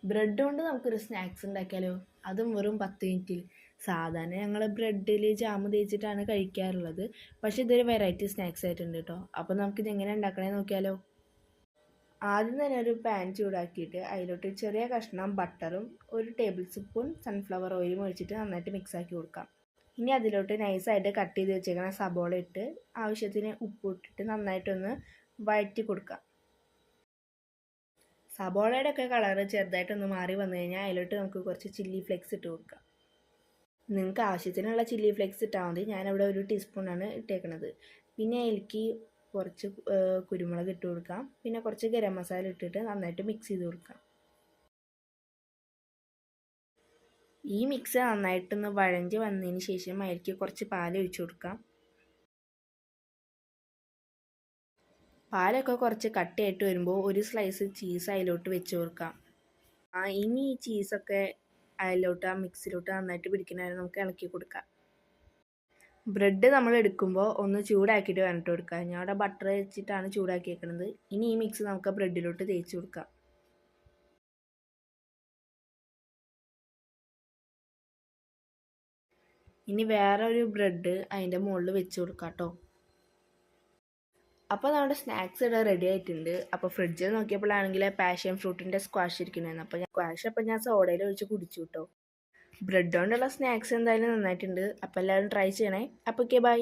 Bread കൊണ്ട് നമുക്കൊരു snacks ഉണ്ടാക്കിയാലോ? അതും വെറും 10 മിനിറ്റിൽ. സാധാരണ ഞങ്ങൾ ബ്രെഡിൽ ജാം തേച്ചിട്ടാണ് കഴിക്കാറുള്ളത്. പക്ഷേ ഇതൊരു വെറൈറ്റി സ്നാക്സ് ആയിട്ടുണ്ട് കേട്ടോ. അപ്പോൾ നമുക്കിത് എങ്ങനെ ഉണ്ടാക്കണേ നോക്കിയാലോ? ആദ്യം തന്നെ ഒരു പാൻ ചൂടാക്കിയിട്ട് അതിലോട്ട് ചെറിയ കഷ്ണം ബട്ടറും 1 ടേബിൾ സ്പൂൺ സൺഫ്ലവർ ഓയിലും ഒഴിച്ചിട്ട് നന്നായിട്ട് മിക്സ് ആക്കി കൊടുക്കാം. ഇനി അതിലോട്ട് നൈസായിട്ട് കട്ട് ചെയ്ത് വെച്ചേക്കുന്ന സബോള ഇട്ട് ആവശ്യത്തിന് ഉപ്പ് ഇട്ടിട്ട് നന്നായിട്ടൊന്ന് വഴറ്റി കൊടുക്കാം. സബോളയുടെ ഒക്കെ കളറ് ചെറുതായിട്ടൊന്ന് മാറി വന്നു കഴിഞ്ഞാൽ അതിലോട്ട് നമുക്ക് കുറച്ച് ചില്ലി ഫ്ലേക്സ് ഇട്ട് കൊടുക്കാം. നിങ്ങൾക്ക് ആവശ്യത്തിനുള്ള ചില്ലി ഫ്ലേക്സ് ഇട്ടാൽ മതി. ഞാനിവിടെ 1 ടീസ്പൂണാണ് ഇട്ടേക്കണത്. പിന്നെ അതിലേക്ക് കുറച്ച് കുരുമുളക് ഇട്ട് കൊടുക്കാം. പിന്നെ കുറച്ച് ഗരം മസാല ഇട്ടിട്ട് നന്നായിട്ട് മിക്സ് ചെയ്ത് കൊടുക്കാം. ഈ മിക്സ് നന്നായിട്ടൊന്ന് വഴഞ്ഞ് വന്നതിന് ശേഷം അതിലേക്ക് കുറച്ച് പാൽ ഒഴിച്ചു കൊടുക്കാം. പാലൊക്കെ കുറച്ച് കട്ടിയായിട്ട് വരുമ്പോൾ ഒരു സ്ലൈസ് ചീസ് അതിലോട്ട് വെച്ച് കൊടുക്കാം. ഇനി ഈ ചീസൊക്കെ അതിലോട്ട് ആ മിക്സിലോട്ട് നന്നായിട്ട് പിടിക്കുന്നവരെ നമുക്ക് ഇളക്കി കൊടുക്കാം. ബ്രെഡ് നമ്മൾ എടുക്കുമ്പോൾ ഒന്ന് ചൂടാക്കിയിട്ട് വേണ്ടിട്ട് കൊടുക്കാം. ഞാൻ അവിടെ ബട്ടർ വെച്ചിട്ടാണ് ചൂടാക്കി വെക്കുന്നത്. ഇനി ഈ മിക്സ് നമുക്ക് ബ്രെഡിലോട്ട് തേച്ച് കൊടുക്കാം. ഇനി വേറെ ഒരു ബ്രെഡ് അതിൻ്റെ മുകളിൽ വെച്ച് കൊടുക്കാം കേട്ടോ. അപ്പോൾ നമ്മുടെ സ്നാക്സ് ഇവിടെ റെഡി ആയിട്ടുണ്ട്. അപ്പോൾ ഫ്രിഡ്ജിൽ നോക്കിയപ്പോഴാണെങ്കിൽ പാഷൻ ഫ്രൂട്ടിൻ്റെ സ്ക്വാഷ് ഇരിക്കണമായിരുന്നു. അപ്പോൾ ഞാൻ സോഡയിൽ ഒഴിച്ച് കുടിച്ചു കേട്ടോ. ബ്രെഡ് കൊണ്ടുള്ള സ്നാക്സ് എന്തായാലും നന്നായിട്ടുണ്ട്. അപ്പോൾ എല്ലാവരും ട്രൈ ചെയ്യണേ. അപ്പോൾ ഓക്കെ, ബൈ.